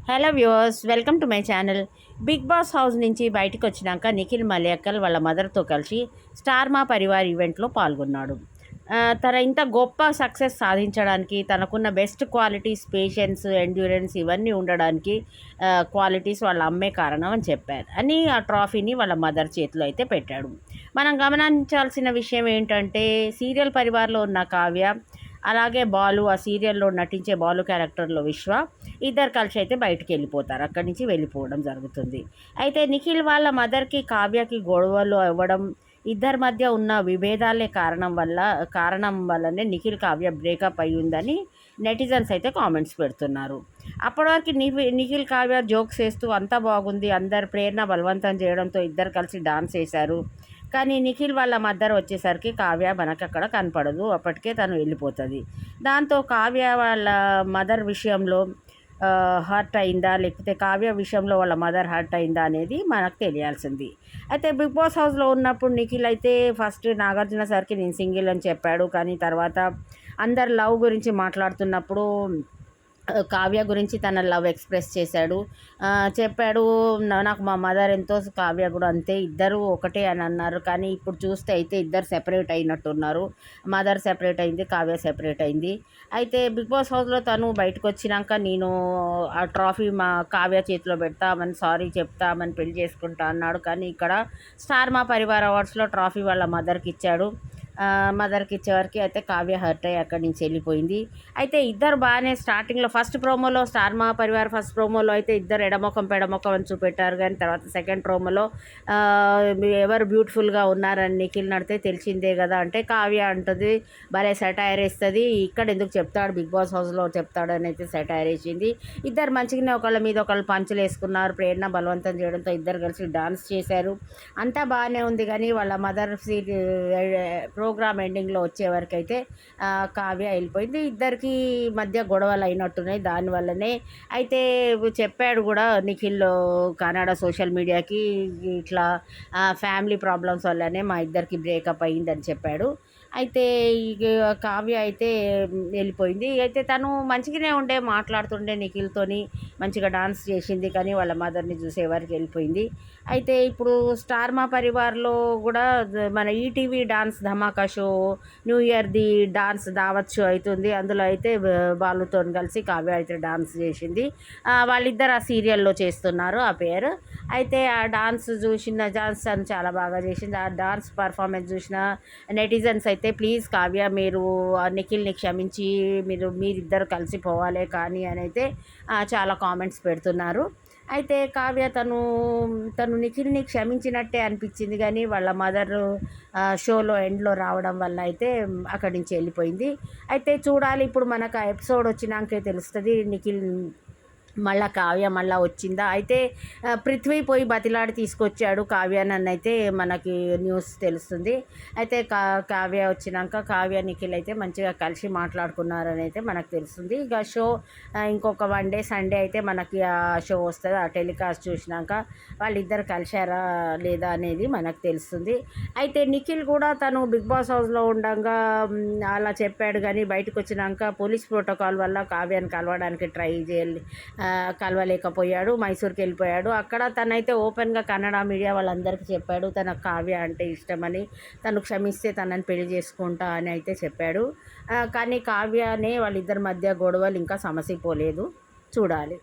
Hello viewers, welcome to my channel. Bigg Boss house నుంచి బయటకు వచ్చినాక నిఖిల్ మలయక్కల్ వాళ్ళ మదర్తో కలిసి స్టార్ మా పరివార్ ఈవెంట్లో పాల్గొన్నాడు. తన ఇంత గొప్ప సక్సెస్ సాధించడానికి తనకున్న బెస్ట్ క్వాలిటీస్, పేషెన్స్, ఎండ్యూరెన్స్ ఇవన్నీ ఉండడానికి క్వాలిటీస్ వాళ్ళ అమ్మే కారణం అని చెప్పారు. ఆ ట్రాఫీని వాళ్ళ మదర్ చేతిలో అయితే పెట్టాడు. మనం గమనించాల్సిన విషయం ఏంటంటే, సీరియల్ పరివార్లో ఉన్న కావ్య, అలాగే బాలు, ఆ సీరియల్లో నటించే బాలు క్యారెక్టర్లో విశ్వ ఇద్దరు కలిసి అయితే బయటికి వెళ్ళిపోతారు. అక్కడి నుంచి వెళ్ళిపోవడం జరుగుతుంది. అయితే నిఖిల్ వాళ్ళ మదర్కి కావ్యకి గొడవలు అవ్వడం, ఇద్దరి మధ్య ఉన్న విభేదాలే కారణం వల్లనే నిఖిల్ కావ్య బ్రేకప్ అయి ఉందని నెటిజన్స్ అయితే కామెంట్స్ పెడుతున్నారు. అప్పటి వరకు నిఖిల్ కావ్య జోక్స్ వేస్తూ అంతా బాగుంది, అందరు ప్రేరణ బలవంతం చేయడంతో ఇద్దరు కలిసి డాన్స్ చేశారు. కానీ నిఖిల్ వాళ్ళ మదర్ వచ్చేసరికి కావ్య మనకు అక్కడ కనపడదు. అప్పటికే తను వెళ్ళిపోతుంది. దాంతో కావ్య వాళ్ళ మదర్ విషయంలో హర్ట్ అయిందా, లేకపోతే కావ్య విషయంలో వాళ్ళ మదర్ హర్ట్ అయిందా అనేది మనకు తెలియాల్సింది. అయితే బిగ్ బాస్ హౌస్లో ఉన్నప్పుడు నిఖిల్ అయితే ఫస్ట్ నాగార్జున సార్కి నేను సింగిల్ అని చెప్పాడు. కానీ తర్వాత అందరు లవ్ గురించి మాట్లాడుతున్నప్పుడు కావ్య గురించి తన లవ్ ఎక్స్ప్రెస్ చేశాడు. చెప్పాడు, నాకు మా మదర్ ఎంతో, కావ్య కూడా అంతే, ఇద్దరు ఒకటే అని అన్నారు. కానీ ఇప్పుడు చూస్తే అయితే ఇద్దరు సెపరేట్ అయినట్టున్నారు. మదర్ సెపరేట్ అయింది, కావ్య సెపరేట్ అయింది. అయితే బిగ్ బాస్ హౌస్లో తను బయటకు వచ్చినాక నేను ఆ ట్రాఫీ మా కావ్య చేతిలో పెడతామని, సారీ చెప్తామని, పెళ్లి చేసుకుంటా అన్నాడు. కానీ ఇక్కడ స్టార్ మా పరివార్ అవార్డ్స్లో ట్రాఫీ వాళ్ళ మదర్కి ఇచ్చాడు. మదర్కి ఇచ్చేవరకు అయితే కావ్య హర్ట్ అయ్యి అక్కడి నుంచి వెళ్ళిపోయింది. అయితే ఇద్దరు బాగానే స్టార్టింగ్లో ఫస్ట్ ప్రోమోలో స్టార్ మా పరివార్ ఫస్ట్ ప్రోమోలో అయితే ఇద్దరు ఎడమొఖం పెడమొఖం అని చూపెట్టారు. కానీ తర్వాత సెకండ్ ప్రోమోలో ఎవరు బ్యూటిఫుల్గా ఉన్నారని నిఖిల్ నడితే తెలిసిందే కదా అంటే కావ్య అంటుంది, భలే సెటైర్ వేస్తుంది, ఇక్కడ ఎందుకు చెప్తాడు, బిగ్ బాస్ హౌస్లో చెప్తాడని అయితే సెటైర్ వేసింది. ఇద్దరు మంచిగానే ఒకళ్ళ మీద ఒకళ్ళు పంచులు వేసుకున్నారు. ప్రేరణ బలవంతం చేయడంతో ఇద్దరు కలిసి డాన్స్ చేశారు. అంతా బాగానే ఉంది. కానీ వాళ్ళ మదర్ సీట్ ప్రోగ్రామ్ ఎండింగ్లో వచ్చేవరకు అయితే కావ్య వెళ్ళిపోయింది. ఇద్దరికి మధ్య గొడవలు అయినట్టున్నాయి దానివల్లనే. అయితే చెప్పాడు కూడా నిఖిల్ కన్నడ సోషల్ మీడియాకి, ఇట్లా ఫ్యామిలీ ప్రాబ్లమ్స్ వల్లనే మా ఇద్దరికి బ్రేకప్ అయ్యిందని చెప్పాడు. అయితే ఇక కావ్య అయితే వెళ్ళిపోయింది. అయితే తను మంచిగానే ఉండే, మాట్లాడుతుండే నిఖిల్తోని, మంచిగా డాన్స్ చేసింది. కానీ వాళ్ళ మదర్ని చూసేవారికి వెళ్ళిపోయింది. అయితే ఇప్పుడు స్టార్ మా పరివార్లో కూడా మన ఈటీవీ డాన్స్ ధమాకా షో, న్యూ ఇయర్ది డాన్స్ దావత్ షో అవుతుంది. అందులో అయితే బాలుతో కలిసి కావ్య అయితే డాన్స్ చేసింది. వాళ్ళిద్దరు ఆ సీరియల్లో చేస్తున్నారు ఆ పేరు. అయితే ఆ డాన్స్ అని చాలా బాగా చేసింది. ఆ డాన్స్ పర్ఫార్మెన్స్ చూసిన నెటిజన్స్ అయితే, ప్లీజ్ కావ్య మీరు నిఖిల్ని క్షమించి మీరిద్దరు కలిసిపోవాలి కానీ అని అయితే చాలా కామెంట్స్ పెడుతున్నారు. అయితే కావ్య తను నిఖిల్ని క్షమించినట్టే అనిపించింది. కానీ వాళ్ళ మదర్ షోలో ఎండ్లో రావడం వల్ల అయితే అక్కడి నుంచి వెళ్ళిపోయింది. అయితే చూడాలి, ఇప్పుడు మనకు ఆ ఎపిసోడ్ వచ్చినాకే తెలుస్తుంది నిఖిల్ కావ్య మళ్ళీ వచ్చిందా. అయితే పృథ్వీ పోయి బతిలాడి తీసుకొచ్చాడు కావ్యానని అయితే మనకి న్యూస్ తెలుస్తుంది. అయితే కావ్య వచ్చినాక కావ్య నిఖిల్ అయితే మంచిగా కలిసి మాట్లాడుకున్నారని అయితే మనకు తెలుస్తుంది. ఇక షో ఇంకొక 1 డే సండే అయితే మనకి ఆ షో వస్తుంది. ఆ టెలికాస్ట్ చూసినాక వాళ్ళిద్దరు కలిశారా లేదా అనేది మనకు తెలుస్తుంది. అయితే నిఖిల్ కూడా తను బిగ్ బాస్ హౌస్లో ఉండగా అలా చెప్పాడు. కానీ బయటకు వచ్చినాక పోలీస్ ప్రోటోకాల్ వల్ల కావ్యాన్ని కలవడానికి ట్రై కలవలేకపోయాడు. మైసూర్కి వెళ్ళిపోయాడు. అక్కడ తనైతే ఓపెన్గా కన్నడ మీడియా వాళ్ళందరికీ చెప్పాడు తన కావ్య అంటే ఇష్టమని, తను క్షమిస్తే తనని పెళ్లి చేసుకుంటా అని అయితే చెప్పాడు. కానీ కావ్యనే వాళ్ళిద్దరి మధ్య గొడవలు ఇంకా సమసిపోలేదు. చూడాలి.